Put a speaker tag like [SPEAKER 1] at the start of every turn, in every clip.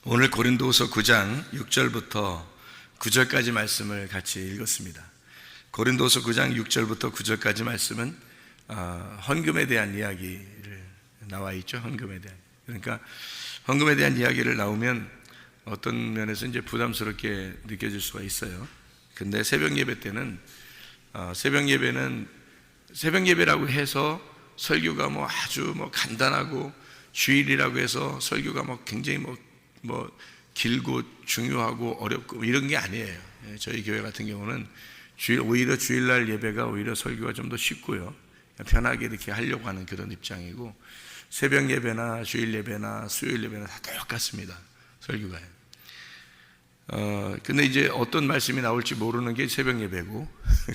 [SPEAKER 1] 오늘 고린도후서 9장 6절부터 9절까지 말씀을 같이 읽었습니다. 고린도후서 9장 6절부터 9절까지 말씀은 헌금에 대한 이야기를 나와 있죠. 헌금에 대한. 그러니까 헌금에 대한 이야기를 나오면 어떤 면에서 이제 부담스럽게 느껴질 수가 있어요. 근데 새벽 예배 때는 새벽 예배라고 해서 설교가 아주 간단하고 주일이라고 해서 설교가 굉장히 길고 중요하고 어렵고 이런 게 아니에요. 저희 교회 같은 경우는 오히려 주일날 예배가 오히려 설교가 좀 더 쉽고요. 편하게 이렇게 하려고 하는 그런 입장이고, 새벽 예배나 주일 예배나 수요일 예배나 다 똑같습니다. 설교가. 근데 이제 어떤 말씀이 나올지 모르는 게 새벽 예배고,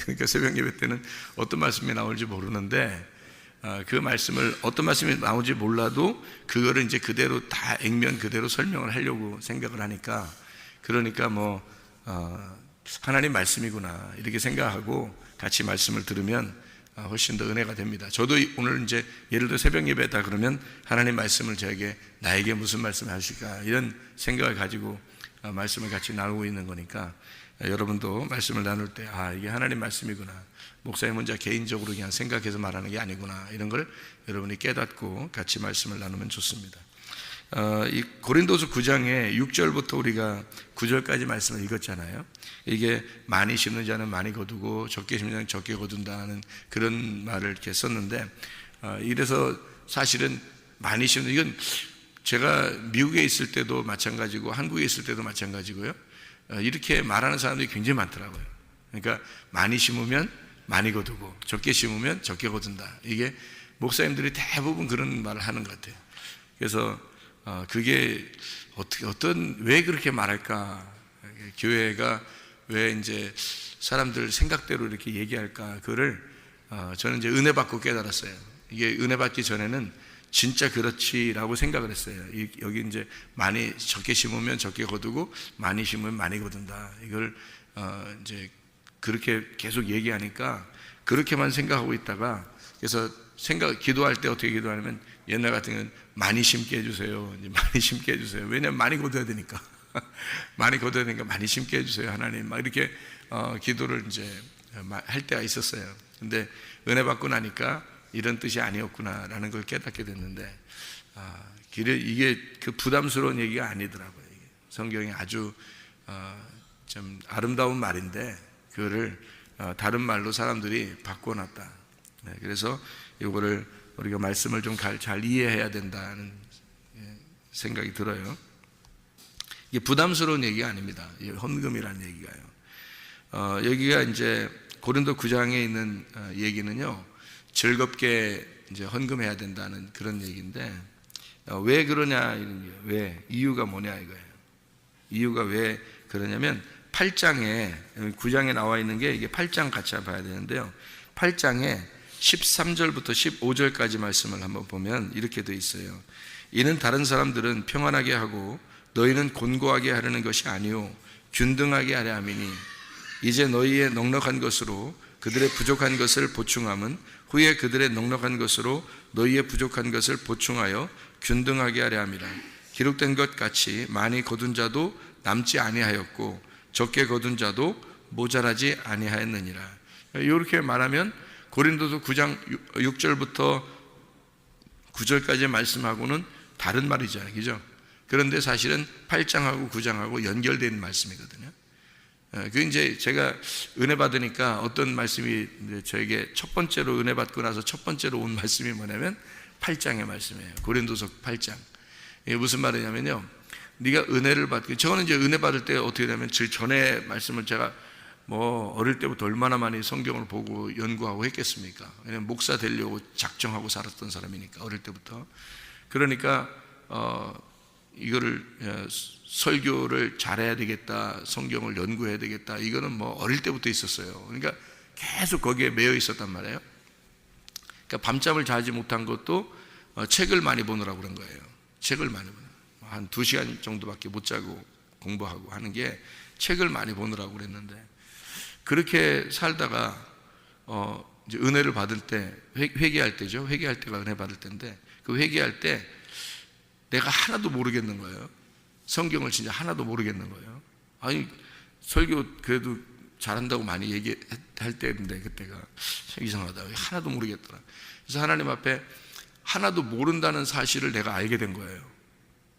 [SPEAKER 1] 그러니까 새벽 예배 때는 어떤 말씀이 나올지 모르는데, 그 말씀을 어떤 말씀이 나오지 몰라도 그거를 이제 그대로 다 액면 그대로 설명을 하려고 생각을 하니까, 그러니까 하나님 말씀이구나 이렇게 생각하고 같이 말씀을 들으면 훨씬 더 은혜가 됩니다. 저도 오늘 이제 예를 들어 새벽 예배다 그러면 하나님 말씀을 나에게 무슨 말씀을 하실까 이런 생각을 가지고 말씀을 같이 나누고 있는 거니까, 여러분도 말씀을 나눌 때 이게 하나님 말씀이구나, 목사님 혼자 개인적으로 그냥 생각해서 말하는 게 아니구나, 이런 걸 여러분이 깨닫고 같이 말씀을 나누면 좋습니다. 이 고린도서 9장에 6절부터 우리가 9절까지 말씀을 읽었잖아요. 이게 많이 심는 자는 많이 거두고 적게 심는 자는 적게 거둔다는 그런 말을 이렇게 썼는데, 이래서 사실은 많이 심는, 이건 제가 미국에 있을 때도 마찬가지고 한국에 있을 때도 마찬가지고요. 이렇게 말하는 사람들이 굉장히 많더라고요. 그러니까 많이 심으면 많이 거두고 적게 심으면 적게 거둔다. 이게 목사님들이 대부분 그런 말을 하는 것 같아요. 그래서 그게 왜 그렇게 말할까? 교회가 왜 이제 사람들 생각대로 이렇게 얘기할까? 그거를 저는 이제 은혜 받고 깨달았어요. 이게 은혜 받기 전에는 진짜 그렇지라고 생각을 했어요. 여기 이제 많이 적게 심으면 적게 거두고 많이 심으면 많이 거둔다. 이걸 이제 그렇게 계속 얘기하니까 그렇게만 생각하고 있다가, 그래서 기도할 때 어떻게 기도하냐면, 옛날 같은 경우는 많이 심게 해주세요. 이제 많이 심게 해주세요. 왜냐면 많이 거둬야 되니까. 많이 거둬야 되니까 많이 심게 해주세요. 하나님. 이렇게 기도를 이제 할 때가 있었어요. 근데 은혜 받고 나니까 이런 뜻이 아니었구나라는 걸 깨닫게 됐는데, 이게 그 부담스러운 얘기가 아니더라고요. 이게 성경이 아주 좀 아름다운 말인데 그거를 다른 말로 사람들이 바꿔놨다. 그래서 이거를 우리가 말씀을 좀 잘 이해해야 된다는 생각이 들어요. 이게 부담스러운 얘기가 아닙니다. 헌금이라는 얘기가요. 여기가 이제 고린도 9장에 있는 얘기는요, 즐겁게 이제 헌금해야 된다는 그런 얘기인데, 왜 그러냐, 왜, 이유가 뭐냐 이거예요. 이유가 왜 그러냐면 8장에, 9장에 나와 있는 게, 이게 8장 같이 봐야 되는데요, 8장에 13절부터 15절까지 말씀을 한번 보면 이렇게 돼 있어요. 이는 다른 사람들은 평안하게 하고 너희는 곤고하게 하려는 것이 아니요 균등하게 하려 함이니, 이제 너희의 넉넉한 것으로 그들의 부족한 것을 보충함은 후에 그들의 넉넉한 것으로 너희의 부족한 것을 보충하여 균등하게 하려 함이라. 기록된 것 같이 많이 거둔 자도 남지 아니하였고 적게 거둔 자도 모자라지 아니하였느니라. 이렇게 말하면 고린도서 9장 6절부터 9절까지 말씀하고는 다른 말이잖아요, 그죠? 그런데 사실은 8장하고 9장하고 연결된 말씀이거든요. 그 이제 제가 은혜 받으니까 어떤 말씀이 저에게 첫 번째로 은혜 받고 나서 첫 번째로 온 말씀이 뭐냐면 8장의 말씀이에요. 고린도서 8장. 이게 무슨 말이냐면요, 네가 은혜를 받고, 저는 이제 은혜 받을 때 어떻게 되냐면, 전에 말씀을 제가 어릴 때부터 얼마나 많이 성경을 보고 연구하고 했겠습니까? 왜냐면 목사 되려고 작정하고 살았던 사람이니까, 어릴 때부터. 그러니까 이거를 설교를 잘해야 되겠다, 성경을 연구해야 되겠다, 이거는 어릴 때부터 있었어요. 그러니까 계속 거기에 매여 있었단 말이에요. 그러니까 밤잠을 자지 못한 것도 책을 많이 보느라고 그런 거예요. 책을 많이 보느라고. 한 2시간 정도밖에 못 자고 공부하고 하는 게 책을 많이 보느라고 그랬는데, 그렇게 살다가 이제 은혜를 받을 때, 회개할 때죠. 회개할 때가 은혜 받을 때인데, 그 회개할 때 내가 하나도 모르겠는 거예요. 성경을 진짜 하나도 모르겠는 거예요. 아니 설교 그래도 잘한다고 많이 얘기할 때인데 그때가 이상하다. 하나도 모르겠더라. 그래서 하나님 앞에 하나도 모른다는 사실을 내가 알게 된 거예요.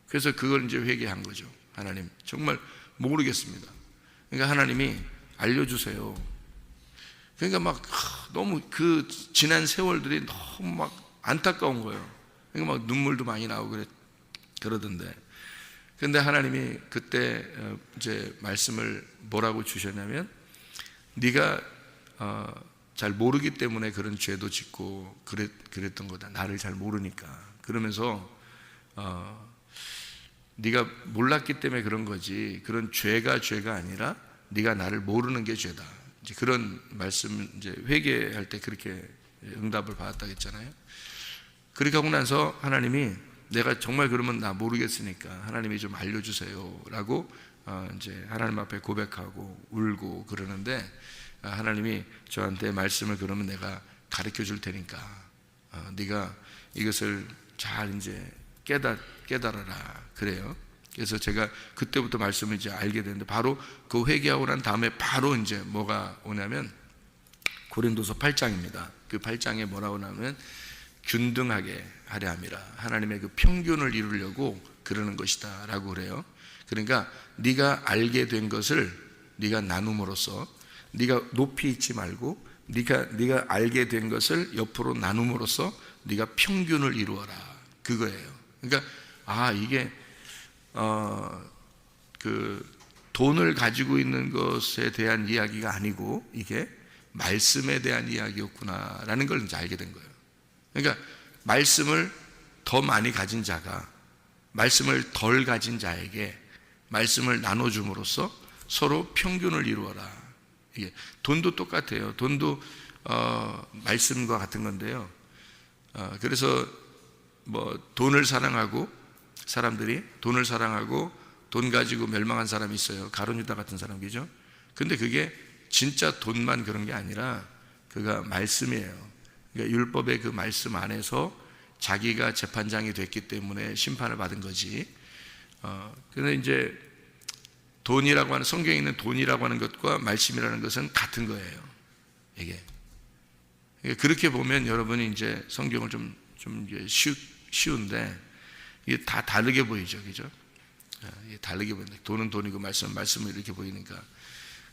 [SPEAKER 1] 그래서 그걸 이제 회개한 거죠. 하나님 정말 모르겠습니다. 그러니까 하나님이 알려주세요. 그러니까 막 너무 그 지난 세월들이 너무 막 안타까운 거예요. 그러니까 막 눈물도 많이 나오고 그러던데. 근데 하나님이 그때 이제 말씀을 뭐라고 주셨냐면, 네가 잘 모르기 때문에 그런 죄도 짓고 그랬던 거다. 나를 잘 모르니까. 그러면서 네가 몰랐기 때문에 그런 거지, 그런 죄가 아니라 네가 나를 모르는 게 죄다. 이제 그런 말씀, 이제 회개할 때 그렇게 응답을 받았다고 했잖아요. 그렇게 하고 나서 하나님이 내가 정말 그러면 나 모르겠으니까 하나님이 좀 알려주세요 라고 이제 하나님 앞에 고백하고 울고 그러는데, 하나님이 저한테 말씀을 그러면 내가 가르쳐 줄 테니까 네가 이것을 잘 이제 깨달아라 그래요. 그래서 제가 그때부터 말씀을 이제 알게 됐는데, 바로 그 회개하고 난 다음에 바로 이제 뭐가 오냐면 고린도서 8장입니다. 그 8장에 뭐라고 나오면 균등하게 하려 함이라, 하나님의 그 평균을 이루려고 그러는 것이다 라고 그래요. 그러니까 네가 알게 된 것을 네가 나눔으로써, 네가 높이 있지 말고 네가 알게 된 것을 옆으로 나눔으로써 네가 평균을 이루어라, 그거예요. 그러니까 이게 그 돈을 가지고 있는 것에 대한 이야기가 아니고 이게 말씀에 대한 이야기였구나라는 걸 이제 알게 된 거예요. 그러니까 말씀을 더 많이 가진 자가 말씀을 덜 가진 자에게 말씀을 나눠줌으로써 서로 평균을 이루어라. 이게 돈도 똑같아요. 돈도 말씀과 같은 건데요. 그래서 뭐 돈을 사랑하고, 사람들이 돈을 사랑하고 돈 가지고 멸망한 사람이 있어요. 가룟 유다 같은 사람이죠. 근데 그게 진짜 돈만 그런 게 아니라 그가 말씀이에요. 그러니까 율법의 그 말씀 안에서 자기가 재판장이 됐기 때문에 심판을 받은 거지. 근데 이제 돈이라고 하는, 성경에 있는 돈이라고 하는 것과 말씀이라는 것은 같은 거예요. 이게 그렇게 보면 여러분이 이제 성경을 좀 쉬운데 이게 다 다르게 보이죠, 그죠? 다르게 보인다. 돈은 돈이고 말씀은 이렇게 보이니까.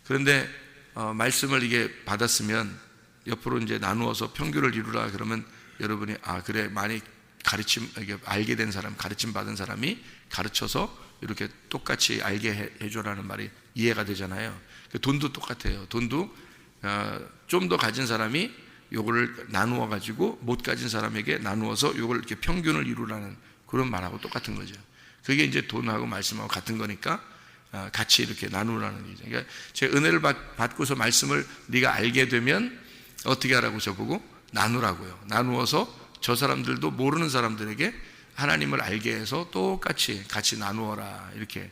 [SPEAKER 1] 그런데 말씀을 이게 받았으면 옆으로 이제 나누어서 평균을 이루라 그러면 여러분이 그래, 많이 이게 알게 된 사람, 가르침 받은 사람이 가르쳐서 이렇게 똑같이 알게 해줘라는 말이 이해가 되잖아요. 돈도 똑같아요. 돈도 좀 더 가진 사람이 요거를 나누어 가지고 못 가진 사람에게 나누어서 요걸 이렇게 평균을 이루라는 그런 말하고 똑같은 거죠. 그게 이제 돈하고 말씀하고 같은 거니까 같이 이렇게 나누라는 거죠. 그러니까 제 은혜를 받고서 말씀을 네가 알게 되면 어떻게 하라고 저보고 나누라고요. 나누어서 저 사람들도 모르는 사람들에게 하나님을 알게 해서 똑같이 같이 나누어라, 이렇게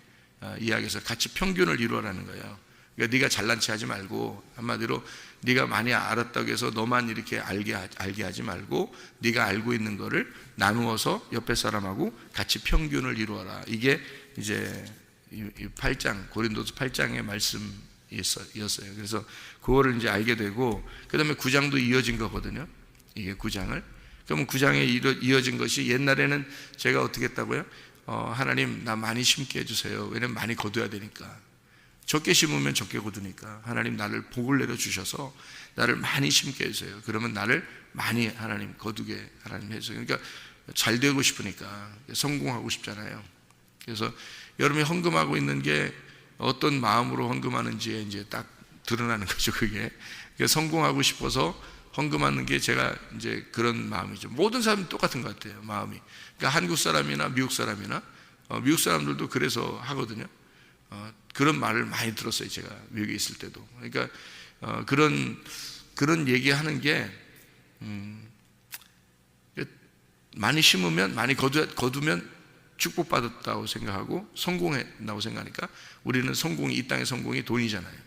[SPEAKER 1] 이야기해서 같이 평균을 이루어라는 거예요. 그러니까 네가 잘난 체 하지 말고, 한마디로 네가 많이 알았다고 해서 너만 이렇게 알게 하지 말고 네가 알고 있는 거를 나누어서 옆에 사람하고 같이 평균을 이루어라. 이게 이제 이 8장, 고린도서 8장의 말씀이었어요. 그래서 그거를 이제 알게 되고, 그 다음에 9장도 이어진 거거든요. 이게 9장을. 그러면 9장에 이어진 것이, 옛날에는 제가 어떻게 했다고요? 하나님 나 많이 심게 해주세요. 왜냐면 많이 거둬야 되니까. 적게 심으면 적게 거두니까 하나님 나를 복을 내려주셔서 나를 많이 심게 해주세요. 그러면 나를 많이 하나님 거두게 하나님 해주세요. 그러니까 잘 되고 싶으니까, 성공하고 싶잖아요. 그래서 여러분이 헌금하고 있는 게 어떤 마음으로 헌금하는지에 이제 딱 드러나는 거죠. 그게 그러니까 성공하고 싶어서 헌금하는 게 제가 이제 그런 마음이죠. 모든 사람이 똑같은 것 같아요, 마음이. 그러니까 한국 사람이나 미국 사람이나 미국 사람들도 그래서 하거든요. 그런 말을 많이 들었어요, 제가 미국에 있을 때도. 그러니까 그런 얘기하는 게 많이 심으면, 많이 거두면 축복받았다고 생각하고 성공했다고 생각하니까, 우리는 이 땅의 성공이 돈이잖아요.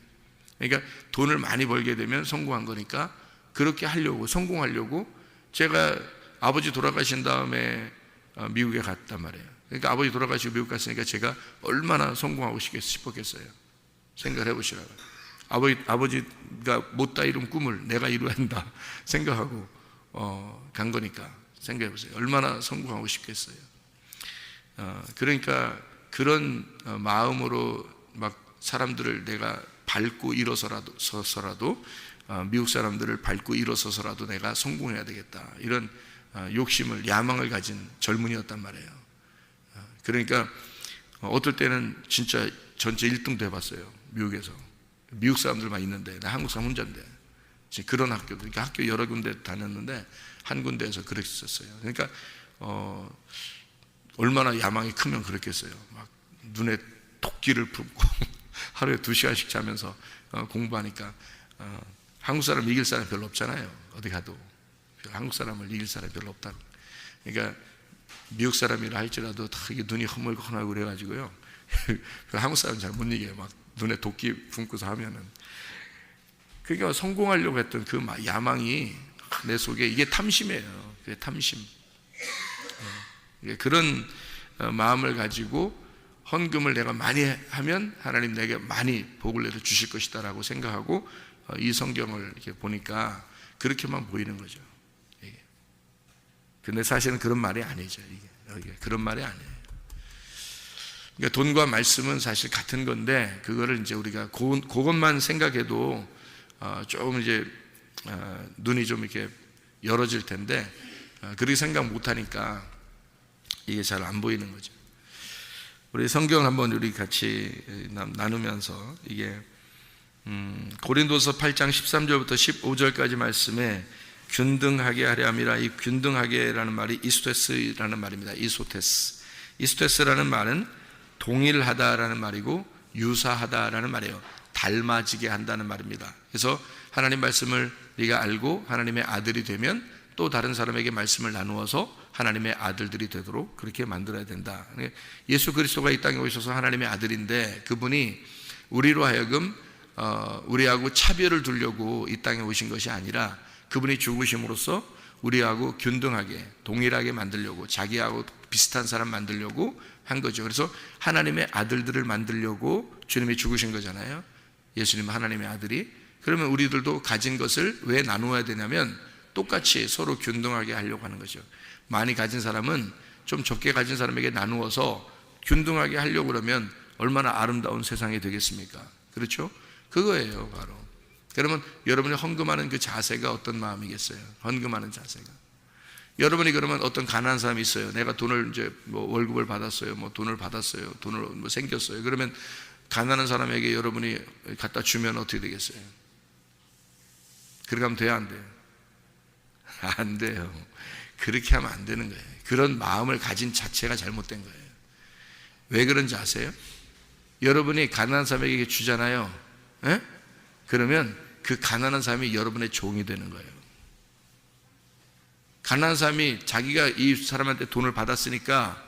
[SPEAKER 1] 그러니까 돈을 많이 벌게 되면 성공한 거니까 그렇게 하려고, 성공하려고. 제가 아버지 돌아가신 다음에 미국에 갔단 말이에요. 그러니까 아버지 돌아가시고 미국 갔으니까 제가 얼마나 성공하고 싶었겠어요. 생각을 해보시라고요. 아버지가 못다 이룬 꿈을 내가 이루어야 한다 생각하고 간 거니까 생각해 보세요. 얼마나 성공하고 싶겠어요. 그러니까 그런 마음으로 막 사람들을 내가 밟고 일어서라도 미국 사람들을 밟고 일어서서라도 내가 성공해야 되겠다, 이런 욕심을, 야망을 가진 젊은이였단 말이에요. 그러니까 어떨 때는 진짜 전체 1등도 해봤어요. 미국에서. 미국 사람들만 있는데 나 한국 사람 혼자인데, 그런 학교도, 그러니까 학교 여러 군데 다녔는데 한 군데에서 그랬었어요. 그러니까 얼마나 야망이 크면 그렇겠어요. 막 눈에 토끼를 품고 하루에 2시간씩 자면서 공부하니까 한국 사람 이길 사람이 별로 없잖아요. 어디 가도 한국 사람을 이길 사람이 별로 없다. 그러니까 미국 사람이라 할지라도 다 이게 눈이 허물허물하고 그래가지고요, 한국 사람은 잘 못 이겨요. 막 눈에 도끼 품고서 하면은. 그러니까 성공하려고 했던 그 야망이 내 속에, 이게 탐심이에요. 그게 탐심. 그런 마음을 가지고 헌금을 내가 많이 하면 하나님 내게 많이 복을 내려 주실 것이다 라고 생각하고 이 성경을 이렇게 보니까 그렇게만 보이는 거죠. 근데 사실은 그런 말이 아니죠. 이게 그런 말이 아니에요. 그러니까 돈과 말씀은 사실 같은 건데, 그거를 이제 우리가 그것만 생각해도 조금 이제 눈이 좀 이렇게 열어질 텐데, 그렇게 생각 못하니까 이게 잘 안 보이는 거죠. 우리 성경 한번 우리 같이 나누면서, 이게 고린도서 8장 13절부터 15절까지 말씀에 균등하게 하려 함이라. 이 균등하게라는 말이 이소테스라는 말입니다. 이소테스라는 말은 동일하다라는 말이고 유사하다라는 말이에요. 닮아지게 한다는 말입니다. 그래서 하나님 말씀을 네가 알고 하나님의 아들이 되면 또 다른 사람에게 말씀을 나누어서 하나님의 아들들이 되도록 그렇게 만들어야 된다. 예수 그리스도가 이 땅에 오셔서 하나님의 아들인데, 그분이 우리로 하여금 우리하고 차별을 두려고 이 땅에 오신 것이 아니라, 그분이 죽으심으로써 우리하고 균등하게 동일하게 만들려고, 자기하고 비슷한 사람 만들려고 한 거죠. 그래서 하나님의 아들들을 만들려고 주님이 죽으신 거잖아요. 예수님은 하나님의 아들이. 그러면 우리들도 가진 것을 왜 나누어야 되냐면, 똑같이 서로 균등하게 하려고 하는 거죠. 많이 가진 사람은 좀 적게 가진 사람에게 나누어서 균등하게 하려고 그러면 얼마나 아름다운 세상이 되겠습니까? 그렇죠? 그거예요, 바로. 그러면 여러분이 헌금하는 그 자세가 어떤 마음이겠어요? 헌금하는 자세가. 여러분이 그러면 어떤 가난한 사람이 있어요. 내가 돈을 이제 뭐 월급을 받았어요. 뭐 돈을 받았어요. 돈을 뭐 생겼어요. 그러면 가난한 사람에게 여러분이 갖다 주면 어떻게 되겠어요? 그렇게 하면 돼요, 안 돼요? 안 돼요. 그렇게 하면 안 되는 거예요. 그런 마음을 가진 자체가 잘못된 거예요. 왜 그런지 아세요? 여러분이 가난한 사람에게 주잖아요. 에? 그러면 그 가난한 사람이 여러분의 종이 되는 거예요. 가난한 사람이 자기가 이 사람한테 돈을 받았으니까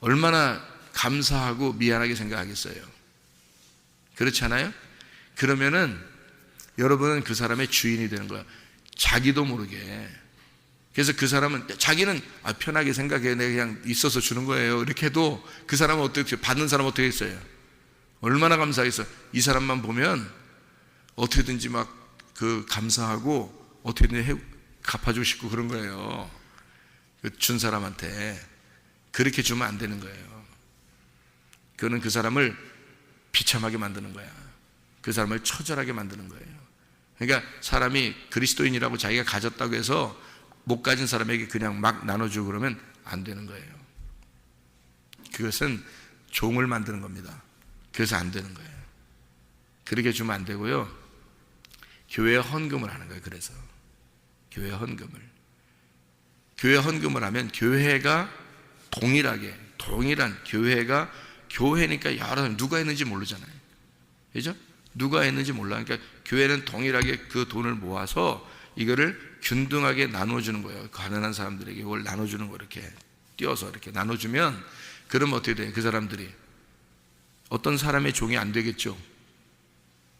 [SPEAKER 1] 얼마나 감사하고 미안하게 생각하겠어요. 그렇지 않아요? 그러면은 여러분은 그 사람의 주인이 되는 거예요. 자기도 모르게. 그래서 그 사람은 자기는 편하게 생각해, 내가 그냥 있어서 주는 거예요, 이렇게 해도 그 사람은 어떻게, 받는 사람은 어떻게 했어요? 얼마나 감사하겠어요. 이 사람만 보면 어떻게든지 막 그 감사하고 어떻게든지 갚아주고 싶고 그런 거예요. 준 사람한테. 그렇게 주면 안 되는 거예요. 그거는 그 사람을 비참하게 만드는 거야. 그 사람을 처절하게 만드는 거예요. 그러니까 사람이 그리스도인이라고 자기가 가졌다고 해서 못 가진 사람에게 그냥 막 나눠주고 그러면 안 되는 거예요. 그것은 종을 만드는 겁니다. 그래서 안 되는 거예요. 그렇게 주면 안 되고요. 교회에 헌금을 하는 거예요. 그래서 교회 헌금을 하면 교회가 동일한 교회가, 교회니까 여러 사람 누가 했는지 모르잖아요. 그죠? 누가 했는지 몰라. 그러니까 교회는 동일하게 그 돈을 모아서 이거를 균등하게 나눠주는 거예요. 가난한 사람들에게 이걸 나눠주는 거, 이렇게 띄어서 이렇게 나눠주면, 그러면 어떻게 돼요? 그 사람들이 어떤 사람의 종이 안 되겠죠.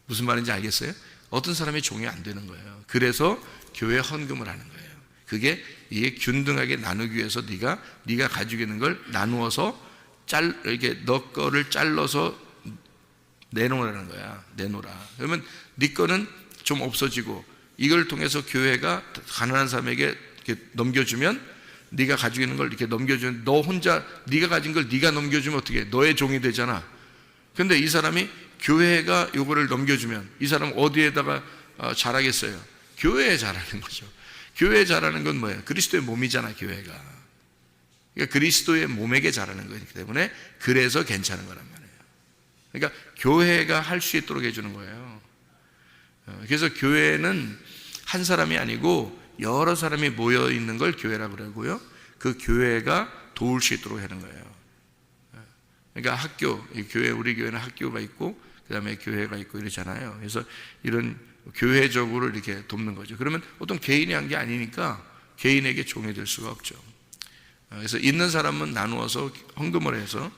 [SPEAKER 1] 무슨 말인지 알겠어요? 어떤 사람의 종이 안 되는 거예요. 그래서 교회 헌금을 하는 거예요. 그게 이게 균등하게 나누기 위해서 네가 가지고 있는 걸 나누어서 이렇게 너 거를 잘라서 내놓으라는 거야. 내놓으라. 그러면 네 거는 좀 없어지고 이걸 통해서 교회가 가난한 사람에게 이렇게 넘겨주면 네가 가지고 있는 걸 이렇게 넘겨주면 너 혼자 네가 가진 걸 네가 넘겨주면 어떻게 해? 너의 종이 되잖아. 근데 이 사람이 교회가 요거를 넘겨주면 이 사람 어디에다가 잘하겠어요? 교회에 잘하는 거죠. 교회에 잘하는 건 뭐예요? 그리스도의 몸이잖아, 교회가. 그러니까 그리스도의 몸에게 잘하는 거기 때문에 그래서 괜찮은 거란 말이에요. 그러니까 교회가 할 수 있도록 해주는 거예요. 그래서 교회는 한 사람이 아니고 여러 사람이 모여 있는 걸 교회라고 그러고요. 그 교회가 도울 수 있도록 하는 거예요. 그러니까 학교, 교회, 우리 교회는 학교가 있고 그 다음에 교회가 있고 이러잖아요. 그래서 이런 교회적으로 이렇게 돕는 거죠. 그러면 어떤 개인이 한 게 아니니까 개인에게 종이 될 수가 없죠. 그래서 있는 사람은 나누어서 헌금을 해서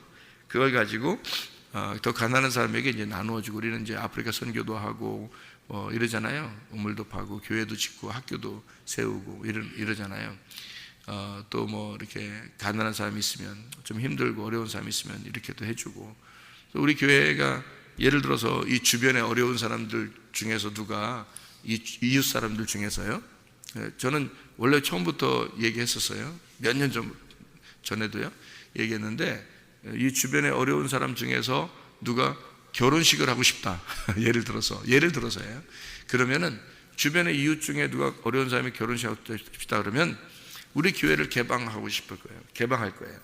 [SPEAKER 1] 그걸 가지고 더 가난한 사람에게 이제 나누어주고 우리는 이제 아프리카 선교도 하고 이러잖아요. 우물도 파고 교회도 짓고 학교도 세우고 이러잖아요. 또 뭐 이렇게 가난한 사람이 있으면 좀 힘들고 어려운 사람이 있으면 이렇게도 해주고 우리 교회가 예를 들어서 이 주변에 어려운 사람들 중에서 누가 이웃 사람들 중에서요. 저는 원래 처음부터 얘기했었어요. 몇 년 전에도요. 얘기했는데 이 주변에 어려운 사람 중에서 누가 결혼식을 하고 싶다. 예를 들어서요. 그러면은 주변에 이웃 중에 누가 어려운 사람이 결혼식 하고 싶다 그러면 우리 교회를 개방하고 싶을 거예요. 개방할 거예요.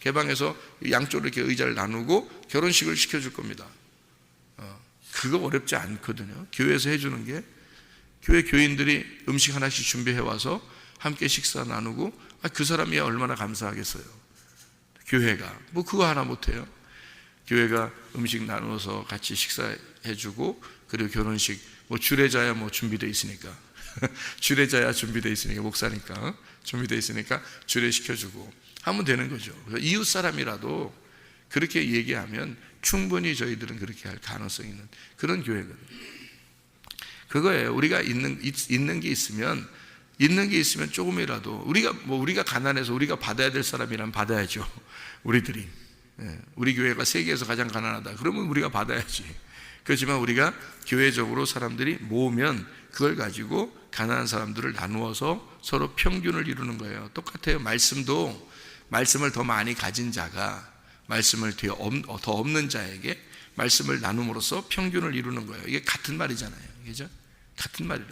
[SPEAKER 1] 개방해서 양쪽으로 이렇게 의자를 나누고 결혼식을 시켜줄 겁니다. 그거 어렵지 않거든요. 교회에서 해주는 게 교회 교인들이 음식 하나씩 준비해 와서 함께 식사 나누고 그 사람이 얼마나 감사하겠어요. 교회가 뭐 그거 하나 못해요. 교회가 음식 나누어서 같이 식사해주고 그리고 결혼식 뭐 주례자야 뭐 준비되어 있으니까 주례자야 준비되어 있으니까 목사니까 준비되어 있으니까 주례시켜주고 하면 되는 거죠. 이웃 사람이라도 그렇게 얘기하면 충분히 저희들은 그렇게 할 가능성이 있는 그런 교회거든요. 그거예요. 우리가 있는 게 있으면 조금이라도 우리가 가난해서 우리가 받아야 될 사람이라면 받아야죠. 우리들이 우리 교회가 세계에서 가장 가난하다. 그러면 우리가 받아야지. 그렇지만 우리가 교회적으로 사람들이 모으면 그걸 가지고 가난한 사람들을 나누어서 서로 평균을 이루는 거예요. 똑같아요. 말씀을 더 많이 가진 자가 말씀을 더 없는 자에게 말씀을 나눔으로써 평균을 이루는 거예요. 이게 같은 말이잖아요. 그죠? 같은 말이라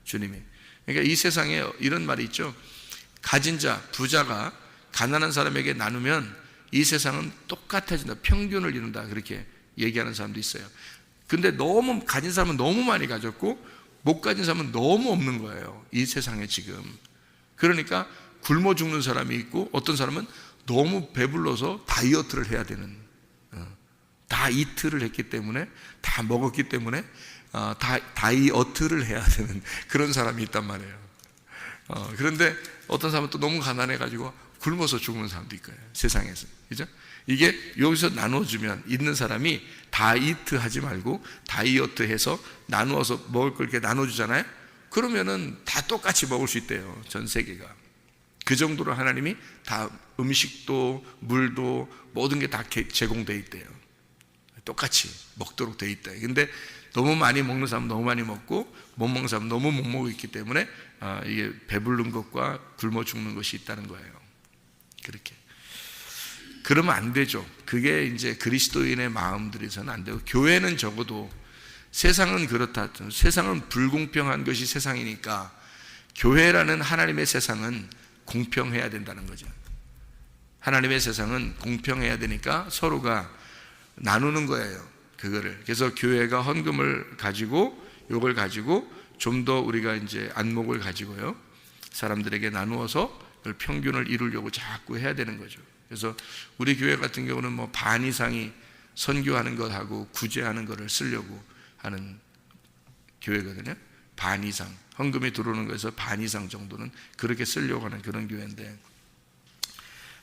[SPEAKER 1] 주님이. 그러니까 이 세상에 이런 말이 있죠. 가진 자, 부자가 가난한 사람에게 나누면 이 세상은 똑같아진다. 평균을 이룬다. 그렇게 얘기하는 사람도 있어요. 근데 너무 가진 사람은 너무 많이 가졌고 못 가진 사람은 너무 없는 거예요. 이 세상에 지금. 그러니까 굶어 죽는 사람이 있고 어떤 사람은 너무 배불러서 다이어트를 해야 되는 다 이틀을 했기 때문에 다 먹었기 때문에 다이어트를 해야 되는 그런 사람이 있단 말이에요. 그런데 어떤 사람은 또 너무 가난해가지고 굶어서 죽는 사람도 있고요. 세상에서. 그죠? 이게 여기서 나눠주면 있는 사람이 다이어트 하지 말고 다이어트 해서 나누어서 먹을 걸 이렇게 나눠주잖아요. 그러면은 다 똑같이 먹을 수 있대요. 전 세계가. 그 정도로 하나님이 다 음식도 물도 모든 게 다 제공되어 있대요. 똑같이 먹도록 되어 있다. 근데 너무 많이 먹는 사람은 너무 많이 먹고 못 먹는 사람은 너무 못 먹고 있기 때문에 이게 배부른 것과 굶어 죽는 것이 있다는 거예요. 그렇게. 그러면 안 되죠. 그게 이제 그리스도인의 마음들에서는 안 되고 교회는 적어도 세상은 그렇다. 세상은 불공평한 것이 세상이니까 교회라는 하나님의 세상은 공평해야 된다는 거죠. 하나님의 세상은 공평해야 되니까 서로가 나누는 거예요. 그거를. 그래서 교회가 헌금을 가지고 요걸 가지고 좀 더 우리가 이제 안목을 가지고요. 사람들에게 나누어서 평균을 이루려고 자꾸 해야 되는 거죠. 그래서 우리 교회 같은 경우는 뭐 반 이상이 선교하는 것하고 구제하는 것을 쓰려고 하는 교회거든요. 반 이상. 헌금이 들어오는 거에서 반 이상 정도는 그렇게 쓰려고 하는 그런 교회인데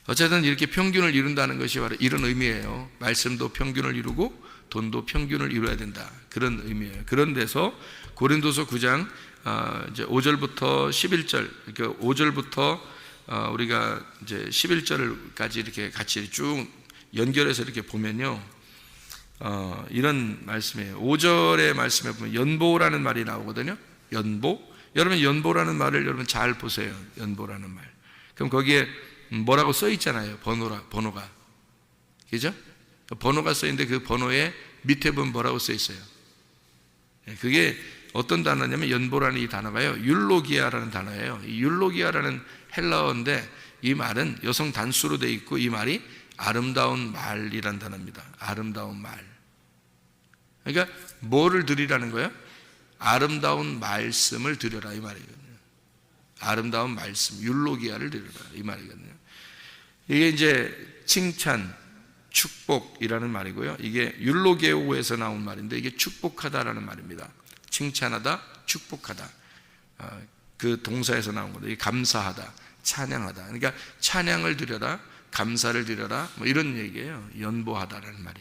[SPEAKER 1] 어쨌든 이렇게 평균을 이룬다는 것이 바로 이런 의미예요. 말씀도 평균을 이루고 돈도 평균을 이루어야 된다. 그런 의미예요. 그런 데서 고린도서 9장 이제 5절부터 11절, 그러니까 5절부터 우리가 이제 11절까지 이렇게 같이 쭉 연결해서 이렇게 보면요, 이런 말씀이에요. 5절의 말씀에 보면 연보라는 말이 나오거든요. 연보. 여러분 연보라는 말을 여러분 잘 보세요. 연보라는 말. 그럼 거기에 뭐라고 써 있잖아요. 번호가. 그죠? 번호가 써 있는데 그 번호에 밑에 보면 뭐라고 써 있어요. 그게 어떤 단어냐면 연보라는 이 단어가요, 율로기아라는 단어예요. 이 율로기아라는 헬라어인데 이 말은 여성 단수로 되어 있고 이 말이 아름다운 말이란 단어입니다. 아름다운 말. 그러니까 뭐를 드리라는 거예요? 아름다운 말씀을 드려라 이 말이거든요. 아름다운 말씀, 율로기아를 드려라 이 말이거든요. 이게 이제 칭찬, 축복이라는 말이고요. 이게 율로게오에서 나온 말인데 이게 축복하다라는 말입니다. 칭찬하다, 축복하다. 그 동사에서 나온 거죠. 감사하다, 찬양하다. 그러니까 찬양을 드려라, 감사를 드려라, 뭐 이런 얘기예요. 연보하다라는 말이.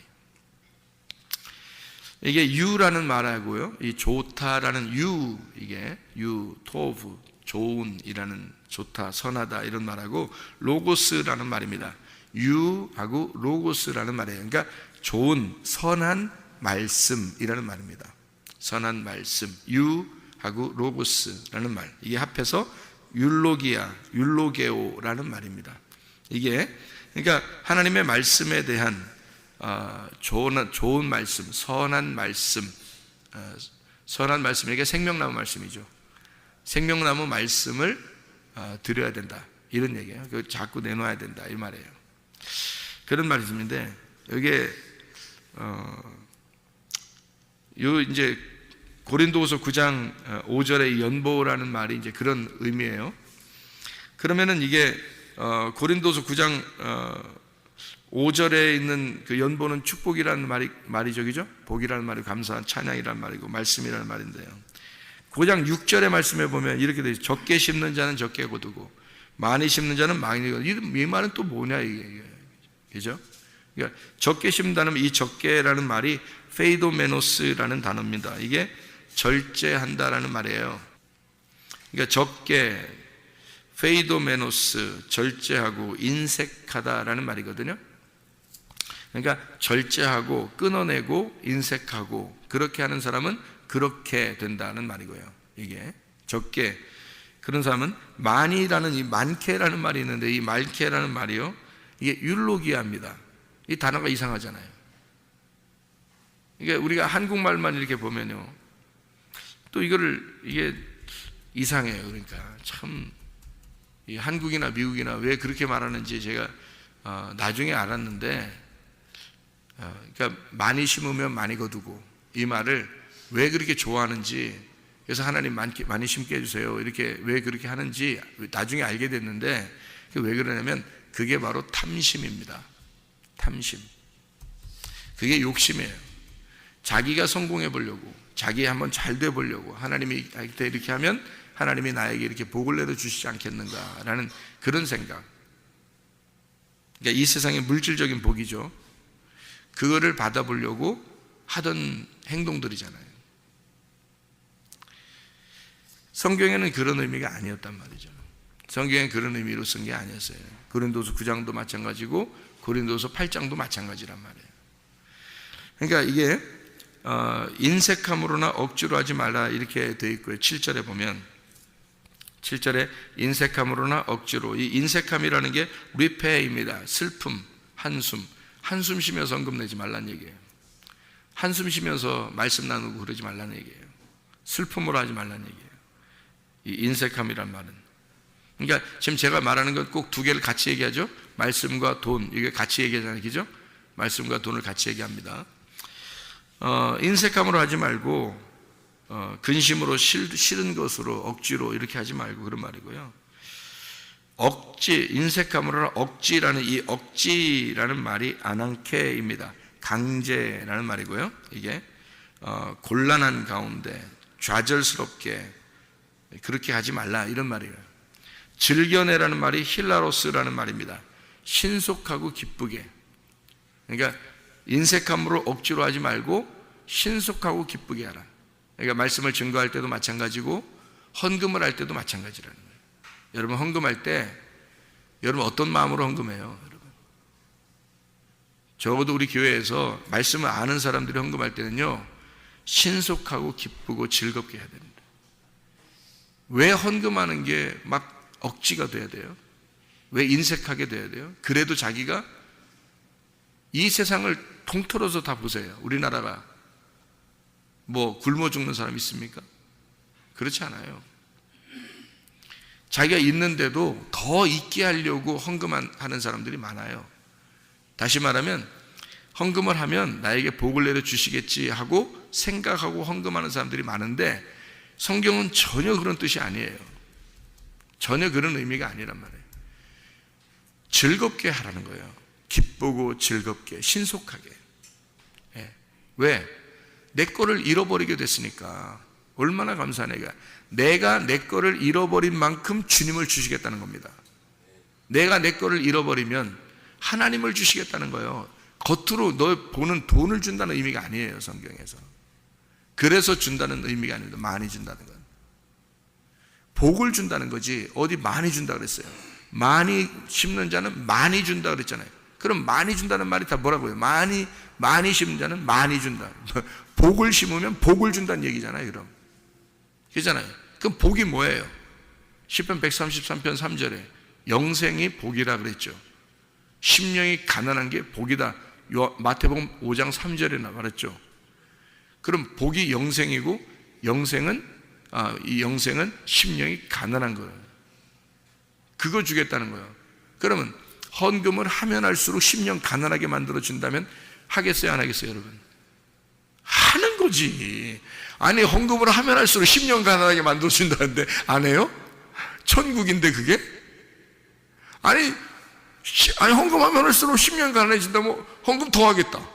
[SPEAKER 1] 이게 유라는 말하고요, 이 좋다라는 유, 이게 유, 토브, 좋은이라는, 좋다, 선하다 이런 말하고 로고스라는 말입니다. 유하고 로고스라는 말이에요. 그러니까 좋은, 선한 말씀이라는 말입니다. 선한 말씀, 유하고 로고스라는 말, 이게 합해서 율로기아, 율로게오라는 말입니다. 이게 그러니까 하나님의 말씀에 대한 좋은 말씀, 선한 말씀, 선한 말씀, 이게 생명나무 말씀이죠. 생명나무 말씀을 드려야 된다 이런 얘기예요. 그 자꾸 내놓아야 된다 이 말이에요. 그런 말씀인데 여기에 요 이제 고린도후서 9장 5절의 연보라는 말이 이제 그런 의미예요. 그러면은 이게 고린도서 9장 5절에 있는 그 연보는 축복이라는 말이죠, 그죠? 복이라는 말이고 감사한 찬양이라는 말이고 말씀이라는 말인데요. 9장 6절의 말씀에 보면 이렇게 되어 있어요. 적게 심는 자는 적게 거두고 많이 심는 자는 많이 거두고. 이 말은 또 뭐냐 이게, 그죠? 그러니까 적게 심는다는 이 적게라는 말이 페이도메노스라는 단어입니다. 이게 절제한다라는 말이에요. 그러니까 적게, 페이도메노스, 절제하고 인색하다라는 말이거든요. 그러니까 절제하고 끊어내고 인색하고 그렇게 하는 사람은 그렇게 된다는 말이고요. 이게 적게, 그런 사람은 많이라는, 이 많게라는 말이 있는데 이 많게라는 말이요, 이게 율로기아입니다. 이 단어가 이상하잖아요. 이게 우리가 한국말만 이렇게 보면요, 또 이게 이상해요. 그러니까 참 이 한국이나 미국이나 왜 그렇게 말하는지 제가 나중에 알았는데, 그러니까 많이 심으면 많이 거두고 이 말을 왜 그렇게 좋아하는지, 그래서 하나님 많이 심게 해주세요 이렇게 왜 그렇게 하는지 나중에 알게 됐는데, 왜 그러냐면 그게 바로 탐심입니다. 탐심. 그게 욕심이에요. 자기가 성공해 보려고, 자기 한번 잘 돼 보려고, 하나님이 이렇게 하면 하나님이 나에게 이렇게 복을 내려 주시지 않겠는가라는 그런 생각. 그러니까 이 세상의 물질적인 복이죠. 그거를 받아보려고 하던 행동들이잖아요. 성경에는 그런 의미가 아니었단 말이죠. 성경에는 그런 의미로 쓴 게 아니었어요. 고린도서 9장도 마찬가지고 고린도서 8장도 마찬가지란 말이에요. 그러니까 이게 인색함으로나 억지로 하지 말라 이렇게 되어 있고요. 7절에 보면, 7절에 인색함으로나 억지로, 이 인색함이라는 게 리페입니다. 슬픔, 한숨 쉬면서 헌금 내지 말라는 얘기예요. 한숨 쉬면서 말씀 나누고 그러지 말라는 얘기예요. 슬픔으로 하지 말라는 얘기예요. 이 인색함이란 말은. 그러니까 지금 제가 말하는 건 꼭 두 개를 같이 얘기하죠. 말씀과 돈, 이게 같이 얘기하잖아요, 그죠? 말씀과 돈을 같이 얘기합니다. 인색함으로 하지 말고 근심으로 싫은 것으로 억지로 이렇게 하지 말고 그런 말이고요. 억지, 인색함으로는 억지라는, 이 억지라는 말이 아난케입니다. 강제라는 말이고요. 이게 곤란한 가운데 좌절스럽게 그렇게 하지 말라 이런 말이에요. 즐겨내라는 말이 힐라로스라는 말입니다. 신속하고 기쁘게. 그러니까 인색함으로 억지로 하지 말고 신속하고 기쁘게 하라. 그러니까 말씀을 증거할 때도 마찬가지고 헌금을 할 때도 마찬가지라는 거예요. 여러분 헌금할 때 여러분 어떤 마음으로 헌금해요? 여러분 적어도 우리 교회에서 말씀을 아는 사람들이 헌금할 때는요 신속하고 기쁘고 즐겁게 해야 됩니다. 왜 헌금하는 게 막 억지가 돼야 돼요? 왜 인색하게 돼야 돼요? 그래도 자기가 이 세상을 통틀어서 다 보세요. 우리나라가 뭐 굶어 죽는 사람 있습니까? 그렇지 않아요. 자기가 있는데도 더 있게 하려고 헌금하는 사람들이 많아요. 다시 말하면 헌금을 하면 나에게 복을 내려 주시겠지 하고 생각하고 헌금하는 사람들이 많은데 성경은 전혀 그런 뜻이 아니에요. 전혀 그런 의미가 아니란 말이에요. 즐겁게 하라는 거예요. 기쁘고 즐겁게 신속하게. 왜? 내 거를 잃어버리게 됐으니까 얼마나 감사하네요. 내가 내 거를 잃어버린 만큼 주님을 주시겠다는 겁니다. 내가 내 거를 잃어버리면 하나님을 주시겠다는 거예요. 겉으로 너 보는 돈을 준다는 의미가 아니에요, 성경에서. 그래서 준다는 의미가 아닙니다. 많이 준다는 건. 복을 준다는 거지 어디 많이 준다 그랬어요. 많이 심는 자는 많이 준다 그랬잖아요. 그럼 많이 준다는 말이 다 뭐라고요? 많이 심는 자는 많이 준다. 복을 심으면 복을 준다는 얘기잖아요. 그럼 그렇잖아요. 그럼 복이 뭐예요? 시편 133편 3절에 영생이 복이라 그랬죠. 심령이 가난한 게 복이다. 마태복음 5장 3절에 말했죠. 그럼 복이 영생이고 이 영생은 심령이 가난한 거예요. 그거 주겠다는 거예요. 그러면 헌금을 하면 할수록 심령 가난하게 만들어 준다면 하겠어요, 안 하겠어요, 여러분? 하는 거지. 아니 헌금을 하면 할수록 심령 가난하게 만들어 준다는데 안 해요? 천국인데 그게? 아니 헌금하면 할수록 심령 가난해진다면 헌금 더 하겠다.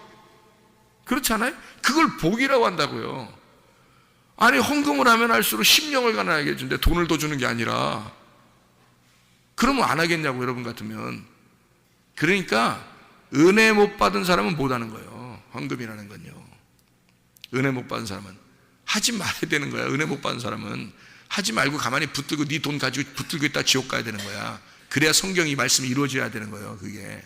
[SPEAKER 1] 그렇지 않아요? 그걸 복이라고 한다고요. 아니 헌금을 하면 할수록 심령을 가난하게 해준대. 돈을 더 주는 게 아니라. 그러면 안 하겠냐고, 여러분 같으면. 그러니까 은혜 못 받은 사람은 못 하는 거예요. 헌금이라는 건요. 은혜 못 받은 사람은 하지 말아야 되는 거야. 은혜 못 받은 사람은 하지 말고 가만히 붙들고 네 돈 가지고 붙들고 있다 지옥 가야 되는 거야. 그래야 성경이 말씀이 이루어져야 되는 거예요. 그게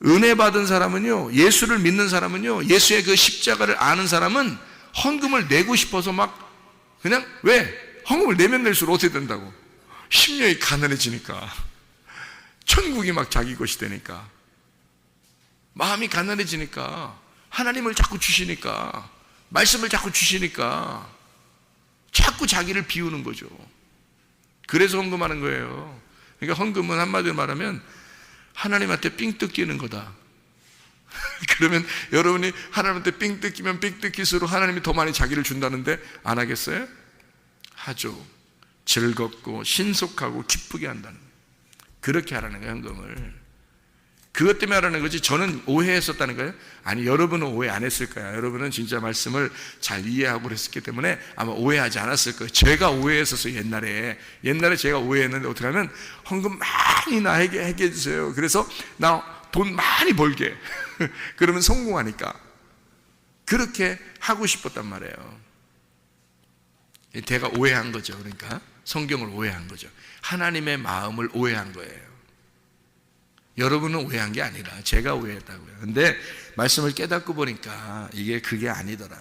[SPEAKER 1] 은혜 받은 사람은요, 예수를 믿는 사람은요, 예수의 그 십자가를 아는 사람은 헌금을 내고 싶어서 막 그냥 왜? 헌금을 내면 낼수록 어떻게 된다고? 심령이 가난해지니까. 천국이 막 자기 것이 되니까. 마음이 가난해지니까. 하나님을 자꾸 주시니까. 말씀을 자꾸 주시니까. 자꾸 자기를 비우는 거죠. 그래서 헌금하는 거예요. 그러니까 헌금은 한마디로 말하면 하나님한테 삥 뜯기는 거다. 그러면 여러분이 하나님한테 삥 뜯기면 삥 뜯기수록 하나님이 더 많이 자기를 준다는데 안 하겠어요? 하죠. 즐겁고 신속하고 기쁘게 한다는 거예요. 그렇게 하라는 거예요, 헌금을. 그것 때문에 하라는 거지 저는 오해했었다는 거예요? 아니, 여러분은 오해 안 했을 거예요. 여러분은 진짜 말씀을 잘 이해하고 그랬기 때문에 아마 오해하지 않았을 거예요. 제가 오해했었어요. 옛날에 제가 오해했는데 어떻게 하면 헌금 많이 나에게 해주세요. 그래서 나 돈 많이 벌게. 그러면 성공하니까 그렇게 하고 싶었단 말이에요. 제가 오해한 거죠. 그러니까 성경을 오해한 거죠. 하나님의 마음을 오해한 거예요. 여러분은 오해한 게 아니라 제가 오해했다고요. 근데 말씀을 깨닫고 보니까 이게 그게 아니더라.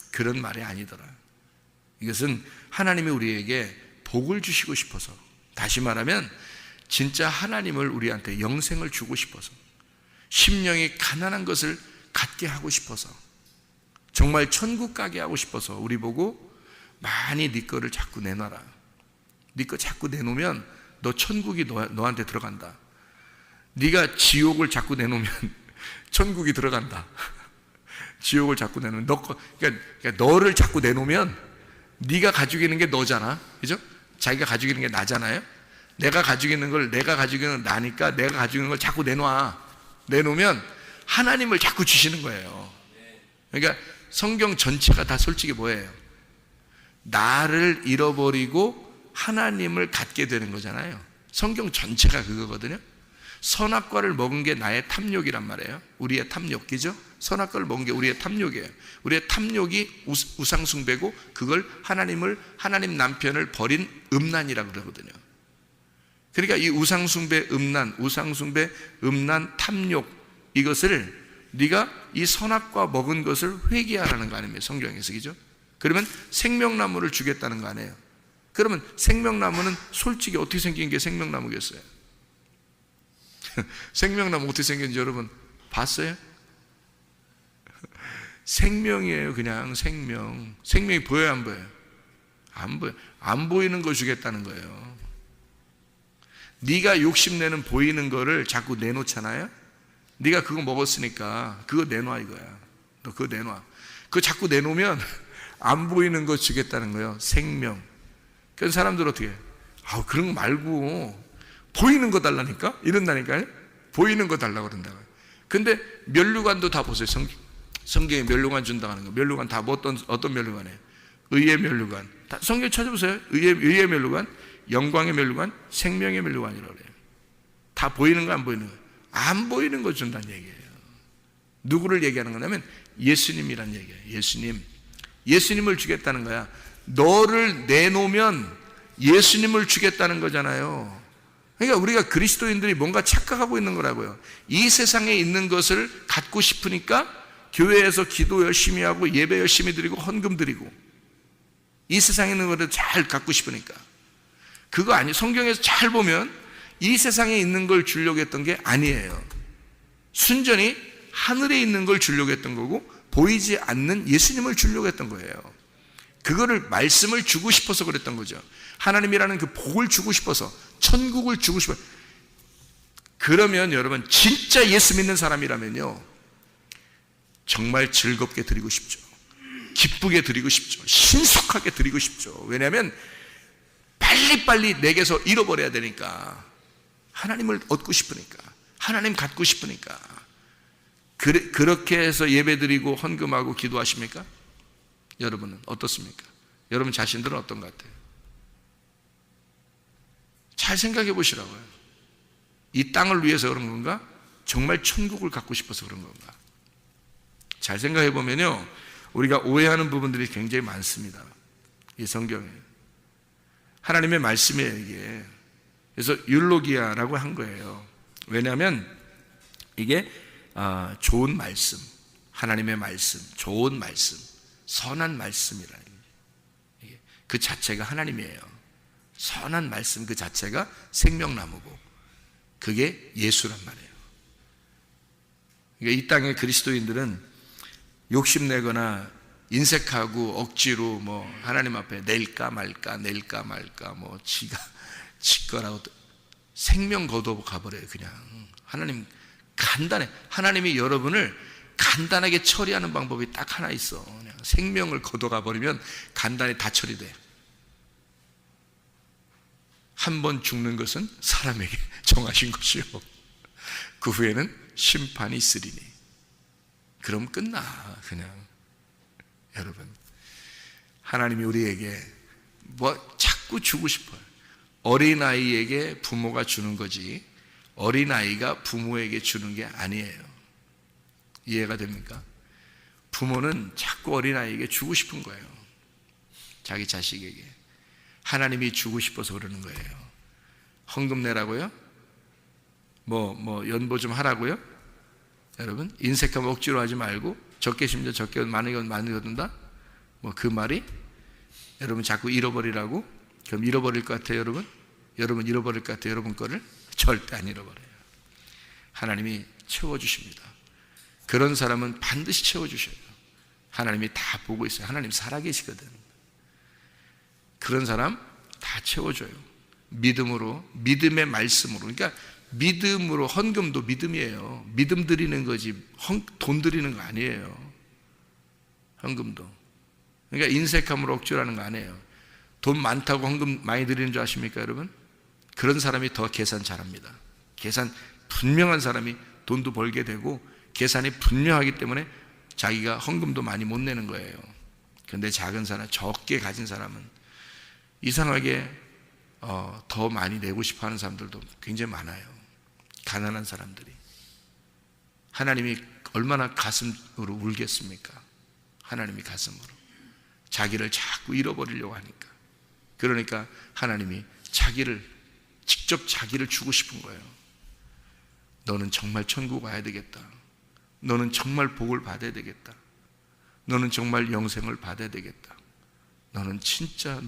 [SPEAKER 1] 그런 말이 아니더라. 이것은 하나님이 우리에게 복을 주시고 싶어서, 다시 말하면 진짜 하나님을 우리한테 영생을 주고 싶어서, 심령이 가난한 것을 갖게 하고 싶어서, 정말 천국 가게 하고 싶어서 우리 보고 많이 네 거를 자꾸 내놔라. 네 거 자꾸 내놓으면 너 천국이 너한테 들어간다. 네가 지옥을 자꾸 내놓으면 천국이 들어간다. 지옥을 자꾸 내놓으면 그러니까 너를 자꾸 내놓으면 네가 가지고 있는 게 너잖아. 그죠? 자기가 가지고 있는 게 나잖아요. 내가 가지고 있는 걸 내가 가지고 있는 건 나니까 내가 가지고 있는 걸 자꾸 내놓으면 하나님을 자꾸 주시는 거예요. 그러니까 성경 전체가 다 솔직히 뭐예요? 나를 잃어버리고 하나님을 갖게 되는 거잖아요. 성경 전체가 그거거든요. 선악과를 먹은 게 나의 탐욕이란 말이에요. 우리의 탐욕, 그죠? 선악과를 먹은 게 우리의 탐욕이에요. 우리의 탐욕이 우상숭배고, 그걸 하나님 남편을 버린 음란이라고 그러거든요. 그러니까 이 우상숭배 음란, 탐욕, 이것을 네가 이 선악과 먹은 것을 회개하라는 거 아닙니까? 성경에서, 그죠? 그러면 생명나무를 주겠다는 거 아니에요? 그러면 생명나무는 솔직히 어떻게 생긴 게 생명나무겠어요? 생명나무 어떻게 생겼는지 여러분 봤어요? 생명이에요. 그냥 생명. 생명이 보여요, 안 보여요? 안 보여요. 안 보이는 거 주겠다는 거예요. 네가 욕심내는 보이는 거를 자꾸 내놓잖아요. 네가 그거 먹었으니까 그거 내놔 이거야. 너 그거 내놔. 그거 자꾸 내놓으면 안 보이는 거 주겠다는 거예요. 생명. 그런 사람들 어떻게 해요? 그런 거 말고 보이는 거 달라니까? 이런다니까요? 보이는 거 달라고 그런다고요. 근데 면류관도 다 보세요. 성경에 면류관 준다고 하는 거. 면류관 다 어떤 면류관이에요? 의의 면류관. 다 성경 찾아보세요. 의의 면류관, 영광의 면류관, 생명의 면류관이라고 그래요. 다 보이는 거 안 보이는 거? 안 보이는 거 준다는 얘기예요. 누구를 얘기하는 거냐면 예수님이란 얘기예요. 예수님을 주겠다는 거야. 너를 내놓으면 예수님을 주겠다는 거잖아요. 그러니까 우리가 그리스도인들이 뭔가 착각하고 있는 거라고요. 이 세상에 있는 것을 갖고 싶으니까 교회에서 기도 열심히 하고 예배 열심히 드리고 헌금 드리고, 이 세상에 있는 것을 잘 갖고 싶으니까. 그거 아니, 성경에서 잘 보면 이 세상에 있는 걸 주려고 했던 게 아니에요. 순전히 하늘에 있는 걸 주려고 했던 거고, 보이지 않는 예수님을 주려고 했던 거예요. 그거를 말씀을 주고 싶어서 그랬던 거죠. 하나님이라는 그 복을 주고 싶어서, 천국을 주고 싶어서. 그러면 여러분 진짜 예수 믿는 사람이라면요, 정말 즐겁게 드리고 싶죠. 기쁘게 드리고 싶죠. 신속하게 드리고 싶죠. 왜냐하면 빨리빨리 내게서 잃어버려야 되니까. 하나님을 얻고 싶으니까, 하나님 갖고 싶으니까. 그렇게 해서 예배드리고 헌금하고 기도하십니까? 여러분은 어떻습니까? 여러분 자신들은 어떤 것 같아요? 잘 생각해 보시라고요. 이 땅을 위해서 그런 건가? 정말 천국을 갖고 싶어서 그런 건가? 잘 생각해 보면요, 우리가 오해하는 부분들이 굉장히 많습니다. 이 성경에 하나님의 말씀이에요, 이게. 그래서 율로기아라고 한 거예요. 왜냐하면 이게 좋은 말씀, 하나님의 말씀, 좋은 말씀, 선한 말씀이라는 게, 그 자체가 하나님이에요. 선한 말씀 그 자체가 생명나무고, 그게 예수란 말이에요. 그러니까 이 땅의 그리스도인들은 욕심내거나 인색하고 억지로 하나님 앞에 낼까 말까 뭐 지거라고 생명 거두어 가버려요. 그냥 하나님 간단해. 하나님이 여러분을 간단하게 처리하는 방법이 딱 하나 있어. 그냥 생명을 거둬가 버리면 간단히 다 처리돼. 한 번 죽는 것은 사람에게 정하신 것이요, 그 후에는 심판이 있으리니. 그럼 끝나. 그냥 여러분, 하나님이 우리에게 자꾸 주고 싶어요. 어린아이에게 부모가 주는 거지 어린아이가 부모에게 주는 게 아니에요. 이해가 됩니까? 부모는 자꾸 어린아이에게 주고 싶은 거예요. 자기 자식에게. 하나님이 주고 싶어서 그러는 거예요. 헌금 내라고요? 연보 좀 하라고요? 여러분, 인색하면 억지로 하지 말고 적게 심자 적게 많이 거둔다? 그 말이 여러분 자꾸 잃어버리라고? 그럼 잃어버릴 것 같아요, 여러분? 여러분 잃어버릴 것 같아요, 여러분 거를? 절대 안 잃어버려요. 하나님이 채워주십니다. 그런 사람은 반드시 채워주셔요. 하나님이 다 보고 있어요. 하나님 살아계시거든. 그런 사람 다 채워줘요. 믿음으로, 믿음의 말씀으로. 그러니까 믿음으로. 헌금도 믿음이에요. 믿음 드리는 거지 돈 드리는 거 아니에요. 헌금도. 그러니까 인색함으로 억지로 하는 거 아니에요. 돈 많다고 헌금 많이 드리는 줄 아십니까, 여러분? 그런 사람이 더 계산 잘합니다. 계산 분명한 사람이 돈도 벌게 되고 계산이 분명하기 때문에 자기가 헌금도 많이 못 내는 거예요. 그런데 작은 사람, 적게 가진 사람은 이상하게 더 많이 내고 싶어 하는 사람들도 굉장히 많아요. 가난한 사람들이. 하나님이 얼마나 가슴으로 울겠습니까? 하나님이 가슴으로. 자기를 자꾸 잃어버리려고 하니까. 그러니까 하나님이 직접 자기를 주고 싶은 거예요. 너는 정말 천국 와야 되겠다. 너는 정말 복을 받아야 되겠다. 너는 정말 영생을 받아야 되겠다. 너는 진짜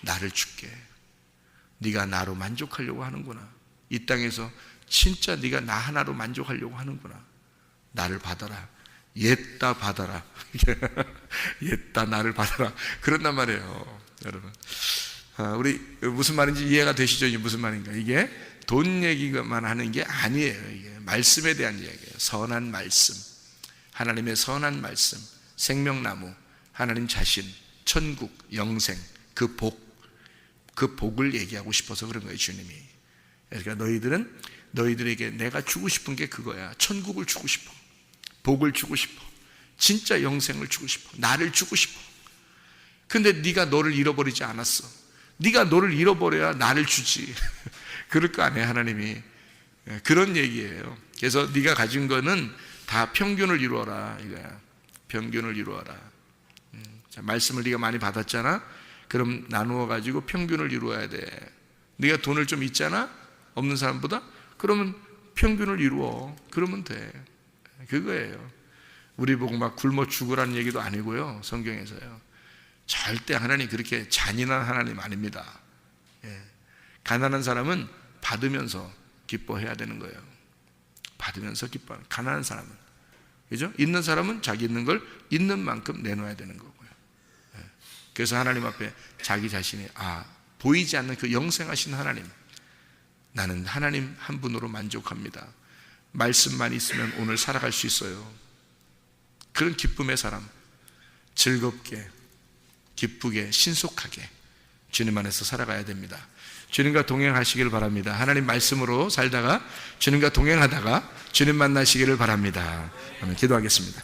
[SPEAKER 1] 나를 줄게. 네가 나로 만족하려고 하는구나. 이 땅에서 진짜 네가 나 하나로 만족하려고 하는구나. 나를 받아라. 옛다 받아라. 옛다 나를 받아라. 그런단 말이에요, 여러분. 우리 무슨 말인지 이해가 되시죠? 이게 무슨 말인가? 이게 돈 얘기만 하는 게 아니에요. 이게 말씀에 대한 이야기예요. 선한 말씀, 하나님의 선한 말씀, 생명나무, 하나님 자신, 천국, 영생, 그 복을 얘기하고 싶어서 그런 거예요, 주님이. 그러니까 너희들에게 내가 주고 싶은 게 그거야. 천국을 주고 싶어. 복을 주고 싶어. 진짜 영생을 주고 싶어. 나를 주고 싶어. 근데 네가 너를 잃어버리지 않았어. 네가 너를 잃어버려야 나를 주지. 그럴 거 아니에요, 하나님이. 그런 얘기예요. 그래서 네가 가진 거는 다 평균을 이루어라, 이거야. 평균을 이루어라. 자, 말씀을 네가 많이 받았잖아. 그럼 나누어 가지고 평균을 이루어야 돼. 네가 돈을 좀 있잖아, 없는 사람보다. 그러면 평균을 이루어. 그러면 돼. 그거예요. 우리 보고 막 굶어 죽으라는 얘기도 아니고요, 성경에서요. 절대 하나님 그렇게 잔인한 하나님 아닙니다. 가난한 사람은 받으면서 기뻐해야 되는 거예요. 받으면서 기뻐하는, 가난한 사람은. 그죠? 있는 사람은 자기 있는 걸 있는 만큼 내놓아야 되는 거고요. 그래서 하나님 앞에 자기 자신이 보이지 않는 그 영생하신 하나님, 나는 하나님 한 분으로 만족합니다. 말씀만 있으면 오늘 살아갈 수 있어요. 그런 기쁨의 사람, 즐겁게, 기쁘게, 신속하게 주님 안에서 살아가야 됩니다. 주님과 동행하시기를 바랍니다. 하나님 말씀으로 살다가 주님과 동행하다가 주님 만나시기를 바랍니다. 기도하겠습니다.